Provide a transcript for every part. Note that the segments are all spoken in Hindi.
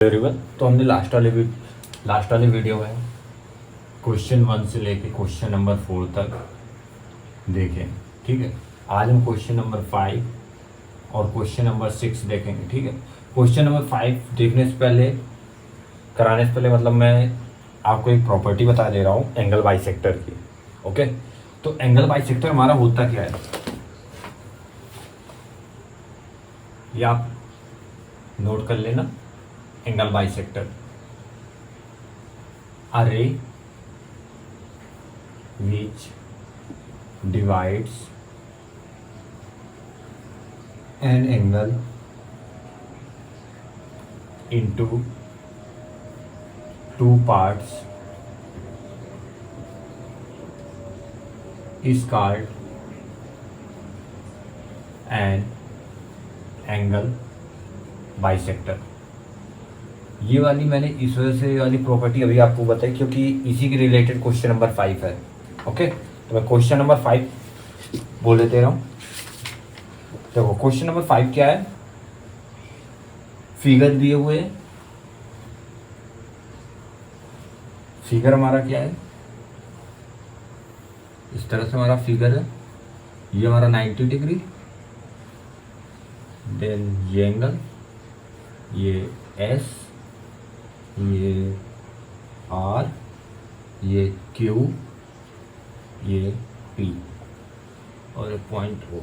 एवरीवन, तो हमने लास्ट वाले वीडियो में क्वेश्चन 1 से लेके क्वेश्चन नंबर 4 तक देखें। ठीक है, आज हम क्वेश्चन नंबर 5 और क्वेश्चन नंबर 6 देखेंगे। ठीक है, क्वेश्चन नंबर 5 देखने से पहले कराने से पहले मतलब मैं आपको एक प्रॉपर्टी बता दे रहा हूँ एंगल बाइसेक्टर की। ओके, तो एंगल बाइसेक्टर हमारा होता क्या है ये आप नोट कर लेना। Angle bisector a ray which divides an angle into two parts is called an angle bisector। ये वाली मैंने इस वजह से वाली प्रॉपर्टी अभी आपको बताई क्योंकि इसी के रिलेटेड क्वेश्चन नंबर 5 है। ओके, तो मैं क्वेश्चन नंबर 5 बोल देते रहा हूँ। देखो क्वेश्चन नंबर 5 क्या है, फिगर दिए हुए है। फिगर हमारा क्या है, इस तरह से हमारा फिगर है। ये हमारा 90 डिग्री, देन ये एंगल, ये एस, ये आर, ये क्यू, ये पी और एक पॉइंट ओ।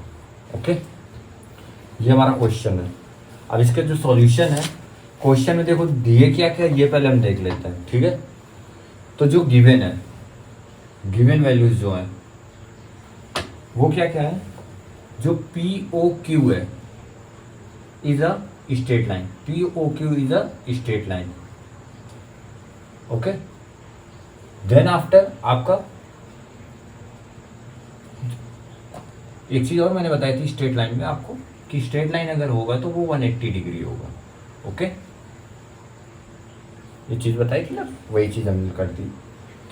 ओके, ये हमारा क्वेश्चन है। अब इसका जो सॉल्यूशन है, क्वेश्चन में देखो दिए क्या क्या ये पहले हम देख लेते हैं। ठीक है, तो जो गिवन है, गिवन वैल्यूज जो है वो क्या क्या है, जो पी ओ क्यू है is a straight line. P O Q is a straight line. Okay, then after आपका एक चीज और मैंने बताई थी स्ट्रेट लाइन में आपको कि स्ट्रेट लाइन अगर होगा तो वो 180 डिग्री होगा। ओके, ये चीज बताई थी ना, वही चीज हमने कर दी।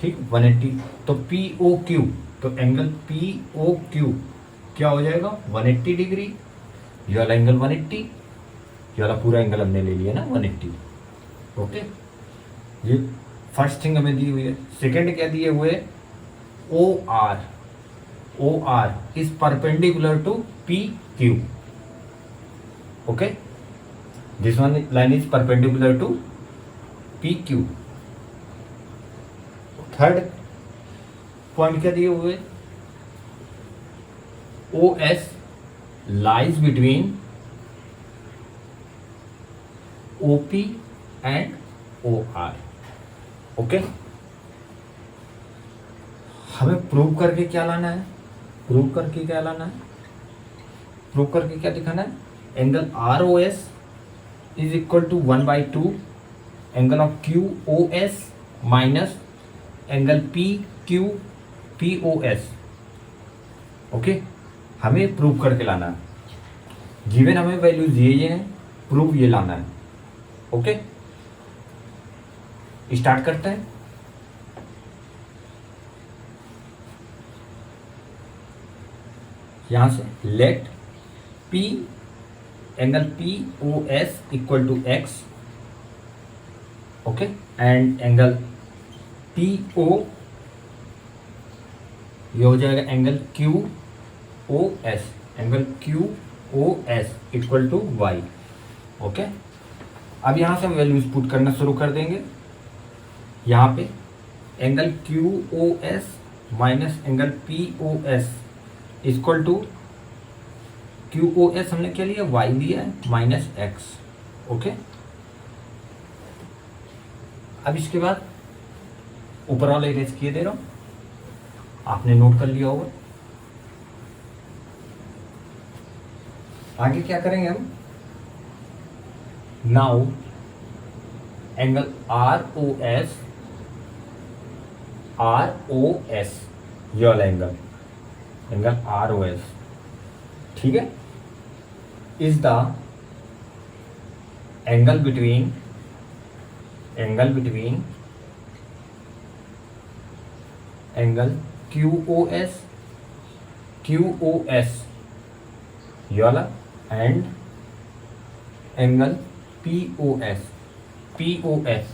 ठीक, 180। तो पी ओ क्यू, तो एंगल पी ओ क्यू क्या हो जाएगा, 180 डिग्री। ये वाला एंगल 180, ये वाला पूरा एंगल हमने ले लिया ना 180। ओके, ये फर्स्ट थिंग हमें दी हुई है। सेकेंड क्या दिए हुए, O R. O R is perpendicular to P Q. Okay, this one line is perpendicular to P Q. Third point क्या दिए हुए, O S lies between O P and O R. Okay, हमें प्रूव करके क्या लाना है, प्रूव करके क्या लाना है, प्रूव करके क्या दिखाना है, angle R O S is equal to 1/2 angle of Q O S minus angle P Q P O S. Okay, हमें प्रूव करके लाना है। गिवन हमें वैल्यूज ये हैं, प्रूव ये लाना है। ओके, स्टार्ट करते हैं। यहां से let P angle P O S equal to X. Okay, and angle P O ये हो जाएगा angle Q O S, angle Q O S equal to Y. Okay, अब यहां से हम वैल्यूज पुट करना शुरू कर देंगे। यहाँ पे angle Q O S minus angle P O S equal to Q O S हमने क्या लिया, वाई लिया है, माइनस एक्स। ओके, अब इसके बाद ऊपर वाला इरेज किए दे रहा हूँ, आपने नोट कर लिया होगा। आगे क्या करेंगे हम, now angle R O S, R O S ये वाला angle, angle R O S, ठीक है, is the angle between angle Q O S ये वाला एंड एंगल POS POS,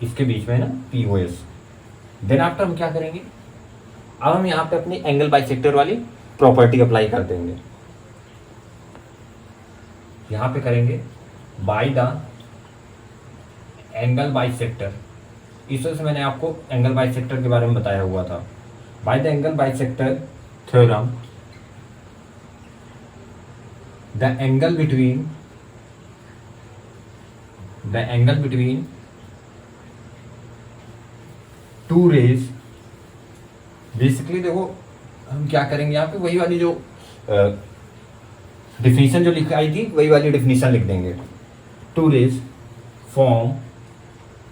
इसके बीच में है ना POS। देन आफ्टर हम क्या करेंगे, अब हम यहाँ पे अपनी एंगल बाइसेक्टर वाली प्रॉपर्टी अप्लाई कर देंगे। यहाँ पे करेंगे बाय द एंगल बाइसेक्टर, इस वजह से मैंने आपको एंगल बाइसेक्टर के बारे में बताया हुआ था। By the angle bisector theorem, the angle between two rays, basically देखो हम क्या करेंगे यहाँ पे, वही वाली जो डिफिनीशन जो लिखाई थी वही वाली डिफिनीशन लिख देंगे। Two rays form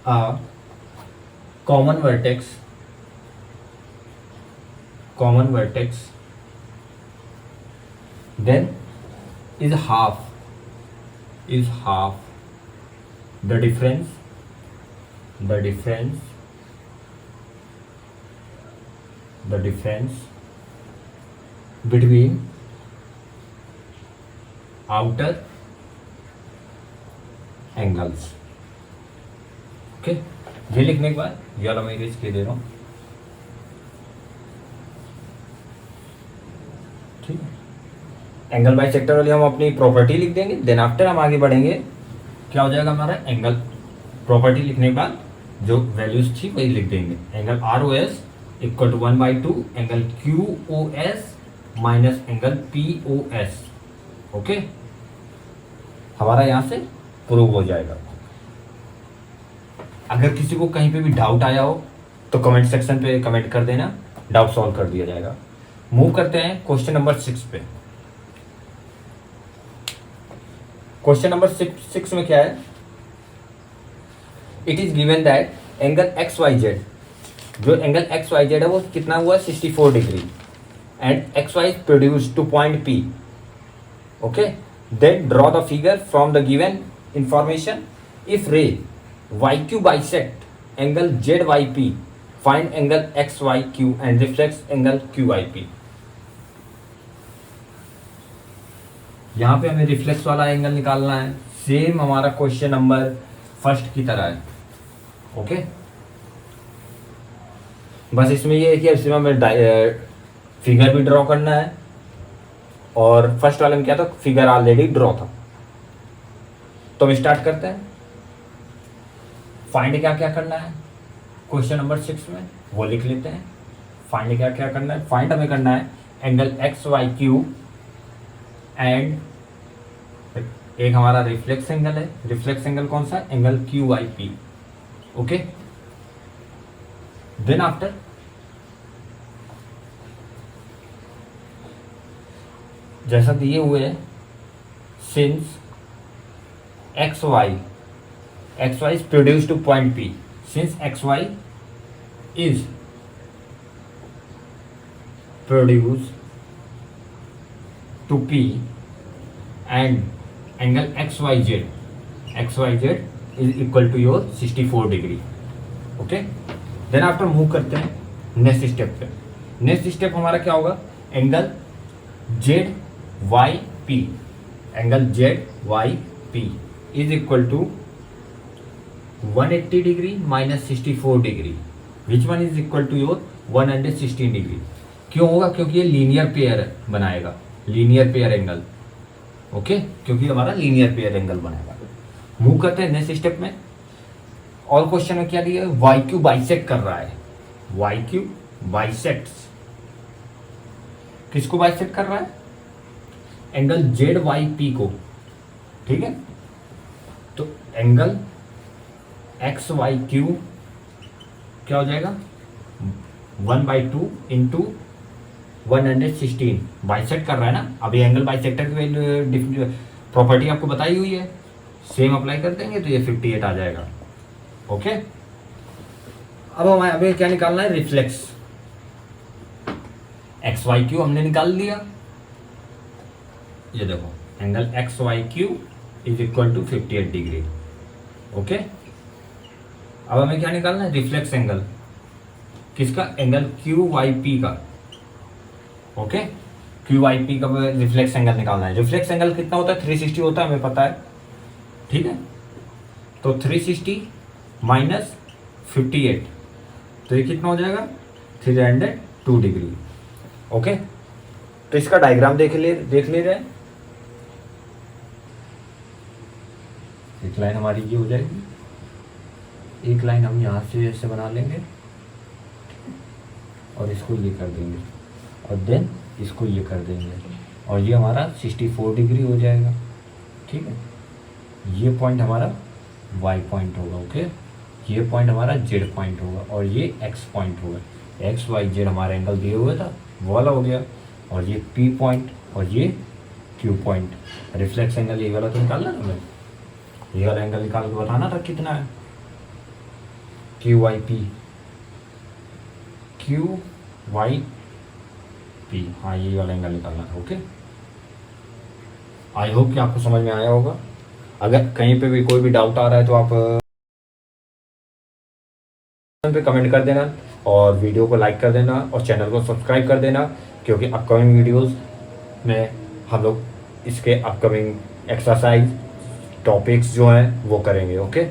a common vertex then is half the difference between outer angles। Okay, ये लिखने के बाद ये वाला मैं इरेज कर दे रहा हूँ, ठीक है। एंगल बाइसेक्टर वाली हम अपनी प्रॉपर्टी लिख देंगे, देन आफ्टर हम आगे बढ़ेंगे, क्या हो जाएगा हमारा एंगल प्रॉपर्टी लिखने के बाद जो वैल्यूज थी वही लिख देंगे। Angle ROS equal to 1/2 angle QOS minus angle POS। Okay, हमारा यहाँ से प्रूव हो जाएगा। अगर किसी को कहीं पे भी डाउट आया हो तो कमेंट सेक्शन पे कमेंट कर देना, डाउट सॉल्व कर दिया जाएगा। मूव करते हैं क्वेश्चन नंबर 6 पे। क्वेश्चन नंबर 6 में क्या है, it is given that angle XYZ, जो एंगल XYZ है वो कितना हुआ 64 degree and XY is produce to point P। Okay, then draw the figure from the given information. If ray YQ bisect angle ZYP, find angle XYQ and reflex angle QYP। यहाँ पे हमें रिफ्लेक्स वाला एंगल निकालना है, सेम हमारा क्वेश्चन नंबर 1 की तरह है। ओके, बस इसमें ये है कि इसमें हमें फिगर भी ड्रॉ करना है, और फर्स्ट वाले में क्या था, फिगर ऑलरेडी ड्रॉ था। तो हम स्टार्ट करते हैं। फाइंड क्या क्या करना है क्वेश्चन नंबर 6 में वो लिख लेते हैं। फाइंड क्या क्या करना है, फाइंड हमें करना है एंगल XYQ एंड एक हमारा रिफ्लेक्स एंगल है। रिफ्लेक्स एंगल कौन सा, angle QYP। Okay, then after जैसा दिए हुए है, since XY is produced to point P, since XY is produced to P and angle XYZ is equal to your 64 degree. Okay, then after move करते हैं नेक्स्ट स्टेप पे। नेक्स्ट स्टेप हमारा क्या होगा, angle ZYP, angle ZYP is equal to 180 degree minus 64 degree, which one is equal to your 116 degree. क्यों होगा, क्योंकि ये लीनियर पेयर बनाएगा, लीनियर पेयर एंगल। ओके, क्योंकि हमारा लीनियर पेयर एंगल बनाएगा। मूव करते हैं नेक्स्ट स्टेप में। और क्वेश्चन में क्या दिया है, YQ बाइसेक्ट कर रहा है। YQ बाइसेक्ट्स, किसको बाइसेक्ट कर रहा है, एंगल ZYP को। ठीक है, तो एंगल XYQ क्या हो जाएगा 1/2 इंटू 116, बाइसेक्ट कर रहा है ना। अभी एंगल बाइसेक्टर की प्रॉपर्टी आपको बताई हुई है, सेम अप्लाई कर देंगे तो ये 58 आ जाएगा। ओके, अब हमें अभी क्या निकालना है, रिफ्लेक्स। XYQ हमने निकाल लिया, ये देखो angle XYQ is equal to 58 degree. Okay, अब हमें क्या निकालना है, रिफ्लेक्स एंगल। किसका, एंगल QYP का। ओके, QYP का रिफ्लेक्स एंगल निकालना है। रिफ्लेक्स एंगल कितना होता है, 360 होता है, हमें पता है। ठीक है, तो 360 माइनस 58, तो ये कितना हो जाएगा 302 डिग्री। ओके, तो इसका डायग्राम देख ले रहे हैं। एक लाइन हमारी ये हो जाएगी, एक लाइन हम यहाँ से ऐसे बना लेंगे और इसको ये कर देंगे और देन इसको ये कर देंगे और ये हमारा 64 डिग्री हो जाएगा। ठीक है, ये पॉइंट हमारा y पॉइंट होगा। ओके, ये पॉइंट हमारा z पॉइंट होगा और ये x पॉइंट होगा। x y z हमारा एंगल दिए हुए था वो वाला हो गया, और ये p पॉइंट और ये q पॉइंट। रिफ्लेक्स एंगल ये वाला तो निकालना ना, हमें ये वाला एंगल निकाल के बताना था कितना है, क्यू वाई पी। हाँ, ये वाला एंगल निकालना है। ओके, आई होप कि आपको समझ में आया होगा। अगर कहीं पे भी कोई भी डाउट आ रहा है तो आप पे कमेंट कर देना और वीडियो को लाइक कर देना और चैनल को सब्सक्राइब कर देना, क्योंकि अपकमिंग वीडियोस में हम लोग इसके अपकमिंग एक्सरसाइज टॉपिक्स जो हैं वो करेंगे। ओके।